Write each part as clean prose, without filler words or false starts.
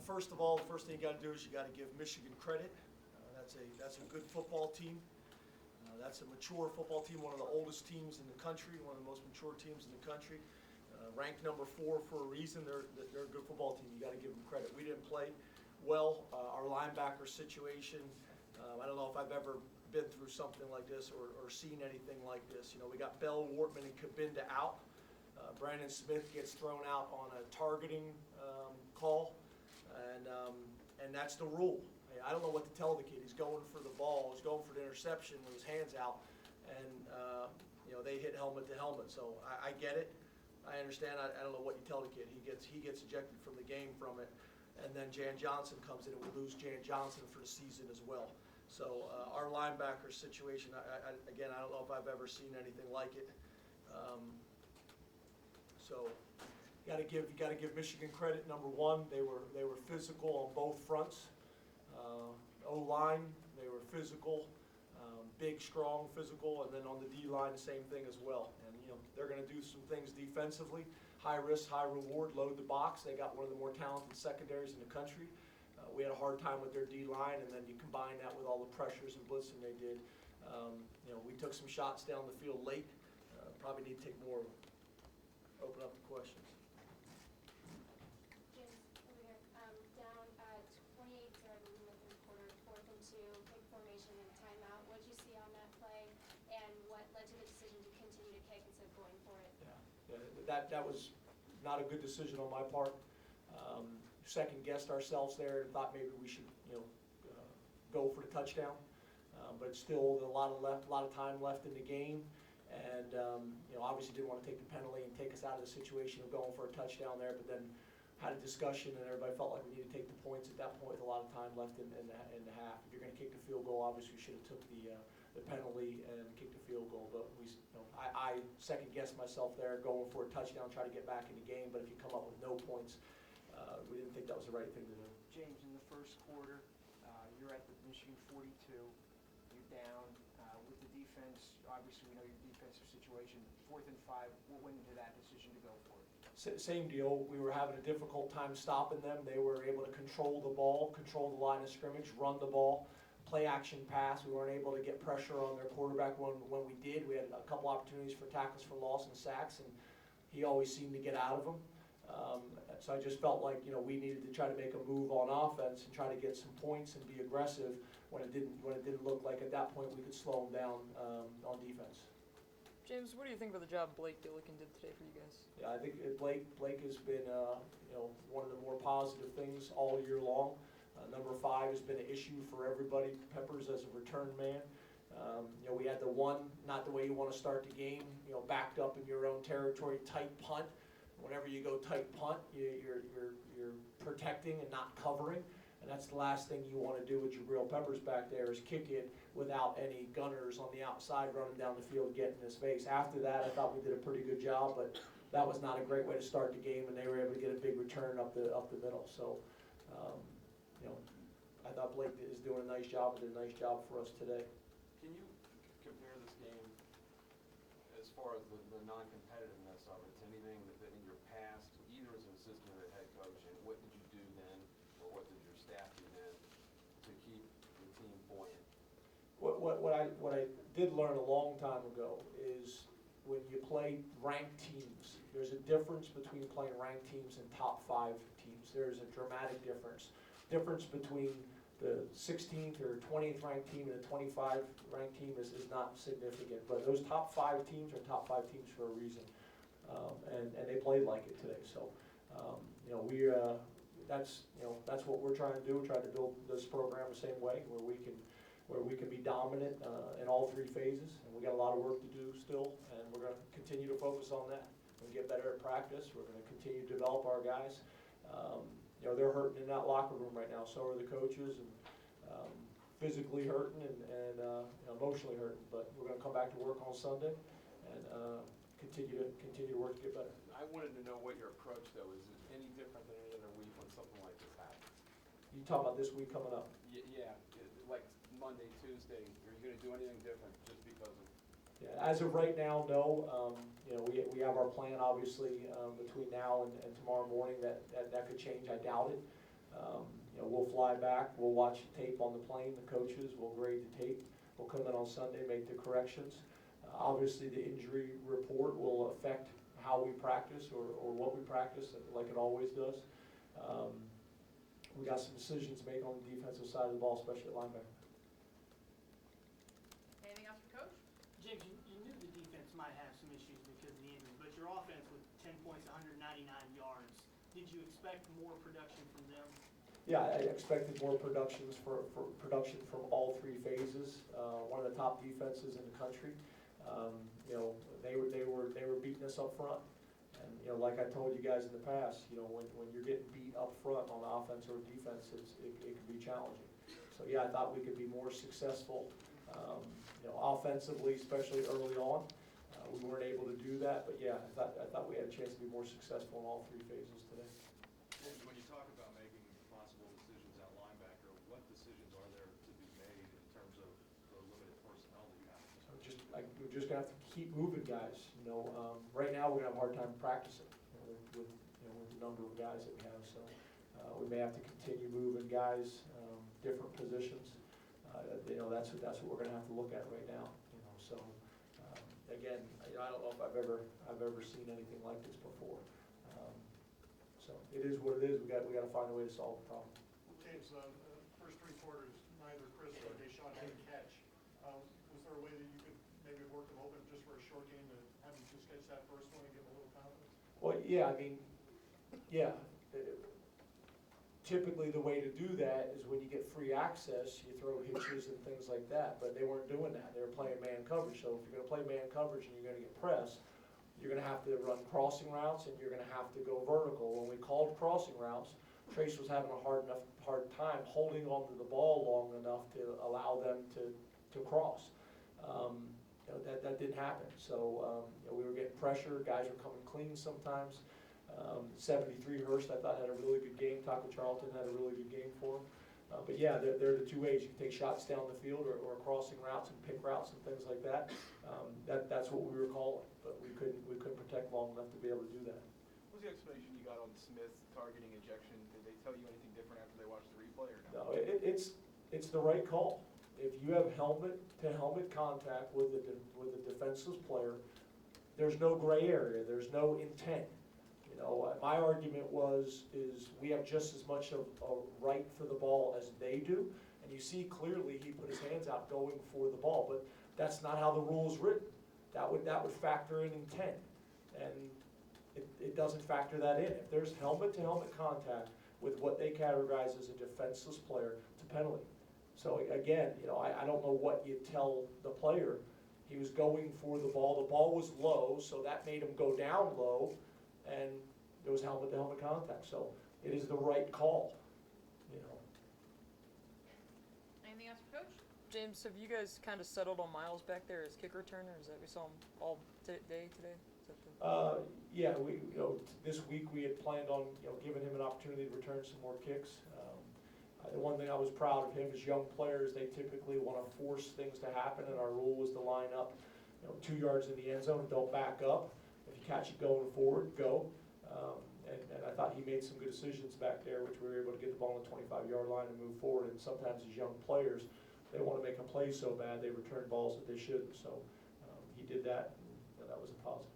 First of all, the first thing you got to do is you got to give Michigan credit. That's a good football team. That's a mature football team, one of the oldest teams in the country, one of the most mature teams in the country. Ranked number 4 for a reason. They're a good football team. You got to give them credit. We didn't play well. Our linebacker situation, I don't know if I've ever been through something like this or seen anything like this. You know, we got Bell, Wortman, and Kabinda out. Brandon Smith gets thrown out on a targeting call, and that's the rule. I don't know what to tell the kid. He's going for the ball. He's going for the interception with his hands out, and you know, they hit helmet to helmet. So I get it. I understand. I don't know what you tell the kid. He gets ejected from the game from it, and then Jan Johnson comes in, and we lose Jan Johnson for the season as well. So our linebacker situation, again, I don't know if I've ever seen anything like it. So you got to give Michigan credit. Number one, they were physical on both fronts. O-line, they were physical, big, strong, physical, and then on the D-line, the same thing as well. And you know, they're going to do some things defensively, high risk, high reward, load the box. They got one of the more talented secondaries in the country. We had a hard time with their D-line, and then you combine that with all the pressures and blitzing they did. You know, we took some shots down the field late. Probably need to take more of them. Open up the questions. James, over here. Down 28-7 in the third quarter, 4th and 2, big formation and timeout. What did you see on that play, and what led to the decision to continue to kick instead of going for it? Yeah, that was not a good decision on my part. Second guessed ourselves there and thought maybe we should, you know, go for the touchdown. But still a lot of time left in the game. And you know, obviously didn't want to take the penalty and take us out of the situation of going for a touchdown there, but then had a discussion and everybody felt like we needed to take the points at that point with a lot of time left in the half. If you're going to kick the field goal, obviously we should have took the penalty and kicked the field goal, but we, you know, I second guessed myself there going for a touchdown, try to get back in the game, but if you come up with no points, we didn't think that was the right thing to do. James, in the first quarter, you're at the Michigan 42, you're down. With the defense, obviously we know your defensive situation. 4th and 5, what went into that decision to go for it? Same deal. We were having a difficult time stopping them. They were able to control the ball, control the line of scrimmage, run the ball, play action pass. We weren't able to get pressure on their quarterback when we did. We had a couple opportunities for tackles for loss and sacks, and he always seemed to get out of them. So I just felt like, you know, we needed to try to make a move on offense and try to get some points and be aggressive when it didn't look like at that point we could slow them down on defense. James, what do you think about the job Blake Gillikin did today for you guys? Yeah, I think Blake has been you know, one of the more positive things all year long. Number 5 has been an issue for everybody. Peppers as a return man. You know, we had the one, not the way you want to start the game, you know, backed up in your own territory, tight punt. Whenever you go tight punt, you're protecting and not covering, and that's the last thing you want to do with Jabril Peppers back there is kick it without any gunners on the outside running down the field getting his face. After that, I thought we did a pretty good job, but that was not a great way to start the game, and they were able to get a big return up the middle. So, you know, I thought Blake is doing a nice job and did a nice job for us today. Can you compare this game as far as the non-competitiveness of it to anything that in your past, either as an assistant or a head coach, and what did you do then, or what did your staff do then to keep the team buoyant? What I did learn a long time ago is when you play ranked teams, there's a difference between playing ranked teams and top 5 teams. There's a dramatic difference. Difference between the 16th or 20th ranked team and the 25 ranked team is not significant, but those top 5 teams are top 5 teams for a reason, and they played like it today. So, you know, that's what we're trying to do. We're trying to build this program the same way, where we can be dominant in all 3 phases, and we got a lot of work to do still, and we're going to continue to focus on that. We're going to get better at practice. We're going to continue to develop our guys. You know, they're hurting in that locker room right now. So are the coaches, and physically hurting and you know, emotionally hurting. But we're going to come back to work on Sunday and continue to work to get better. I wanted to know what your approach, though, is it any different than any other week when something like this happens? You talk about this week coming up? Yeah, like Monday, Tuesday. Are you going to do anything different just because of? Yeah, as of right now, no. You know, we have our plan, obviously, between now and tomorrow morning. That could change. I doubt it. We'll fly back, we'll watch tape on the plane, the coaches, we'll grade the tape, we'll come in on Sunday, make the corrections. Obviously, the injury report will affect how we practice or what we practice, like it always does. We got some decisions to make on the defensive side of the ball, especially at linebacker. Anything else for Coach? James, you knew the defense might have some issues because of the injury, but your offense with 10 points, 199 yards, did you expect more production from them? Yeah, I expected more production from all three phases. One of the top defenses in the country. They were beating us up front, and like I told you guys in the past, when you're getting beat up front on offense or defense, it can be challenging. So yeah, I thought we could be more successful, offensively, especially early on. We weren't able to do that, but yeah, I thought we had a chance to be more successful in all three phases today. When you talk about making possible decisions at linebacker, what decisions are there to be made in terms of the limited personnel that you have? We're just gonna have to keep moving guys. Right now we're gonna have a hard time practicing with the number of guys that we have. So we may have to continue moving guys, different positions. That's what we're gonna have to look at right now. So again, I don't know if I've ever seen anything like this before. So it is what it is. We got to find a way to solve the problem. James, first 3 quarters, neither Chris or Deshaun had a catch. Was there a way that you could maybe work them open just for a short game to have them just catch that first one and give them a little confidence? Well, yeah, yeah. Typically, the way to do that is when you get free access, you throw hitches and things like that. But they weren't doing that. They were playing man coverage. So if you're going to play man coverage and you're going to get pressed, you're going to have to run crossing routes and you're going to have to go vertical. When we called crossing routes, Trace was having a hard time holding onto the ball long enough to allow them to cross. That didn't happen. So we were getting pressure. Guys were coming clean sometimes. 73 Hurst, I thought, had a really good game. Taco Charlton had a really good game for him. But yeah, they're the two ways. You can take shots down the field or crossing routes and pick routes and things like that. That's what we were calling, but we couldn't protect long enough to be able to do that. What was the explanation you got on Smith targeting ejection? Did they tell you anything different after they watched the replay or no? No, it's the right call. If you have helmet-to-helmet contact with a defenseless player, there's no gray area. There's no intent. My argument is we have just as much of a right for the ball as they do, and you see clearly he put his hands out going for the ball, but that's not how the rule is written. That would factor in intent, and it doesn't factor that in. If there's helmet-to-helmet contact with what they categorize as a defenseless player, it's a penalty. So again, I don't know what you tell the player. He was going for the ball. The ball was low, so that made him go down low, and there was helmet-to-helmet contact. So it is the right call. Anything else for Coach? James, have you guys kind of settled on Miles back there as kick returner? Is that we saw him all day today? Is that the... Yeah, we this week we had planned on giving him an opportunity to return some more kicks. The one thing I was proud of him is young players, they typically want to force things to happen, and our rule was to line up 2 yards in the end zone and don't back up. If you catch it going forward, go. And I thought he made some good decisions back there, which we were able to get the ball on the 25-yard line and move forward. And sometimes these young players, they want to make a play so bad they return balls that they shouldn't. So he did that, and that was a positive.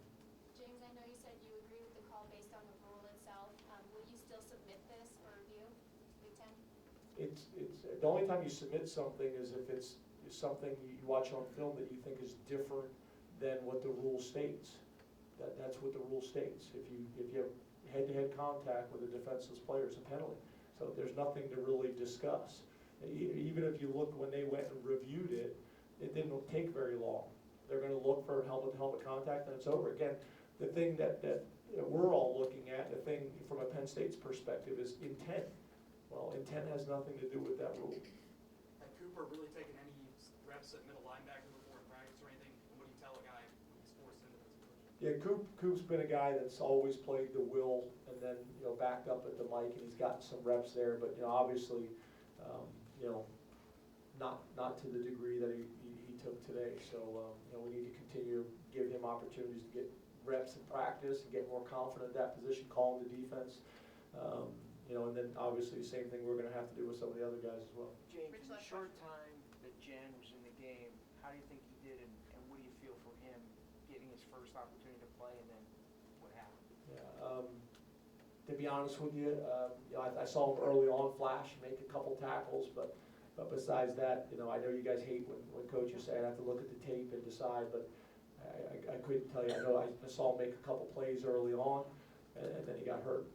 James, I know you said you agree with the call based on the rule itself. Will you still submit this for review, Big Ten? It's the only time you submit something is if it's something you watch on film that you think is different than what the rule states. That's what the rule states. If you have head-to-head contact with a defenseless player, it's a penalty. So there's nothing to really discuss. Even if you look when they went and reviewed it, it didn't take very long. They're going to look for helmet-to-helmet contact, and it's over. Again, the thing that we're all looking at, the thing from a Penn State's perspective, is intent. Well, intent has nothing to do with that rule. Had Cooper really taken any reps at middle linebacker before in practice or anything? What do you tell a guy when he's forced into this position? Yeah, Coop's been a guy that's always played the will and then backed up at the mic, and he's gotten some reps there. But obviously, not to the degree that he took today. So we need to continue to give him opportunities to get reps in practice and get more confident at that position, calling the defense. and then obviously the same thing we're gonna have to do with some of the other guys as well. James, Rich, in the last short time that Jen was in the game, how do you think he did, and what do you feel for him getting his first opportunity to play, and then what happened? Yeah, to be honest with you, I saw him early on flash, make a couple tackles, but besides that, I know you guys hate when coaches say I have to look at the tape and decide, but I couldn't tell you. I know I saw him make a couple plays early on, and then he got hurt,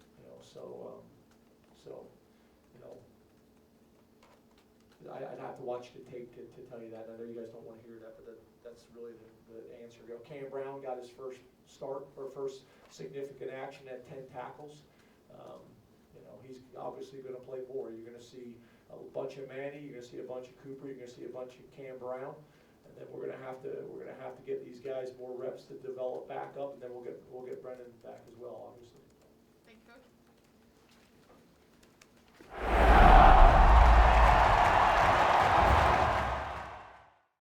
I'd have to watch the tape to tell you that. I know you guys don't want to hear that, but that's really the answer. Cam Brown got his first start, or first significant action at 10 tackles. He's obviously going to play more. You're going to see a bunch of Manny, you're going to see a bunch of Cooper, you're going to see a bunch of Cam Brown, and then we're going to have to get these guys more reps to develop back up, and then we'll get Brennan back as well, obviously.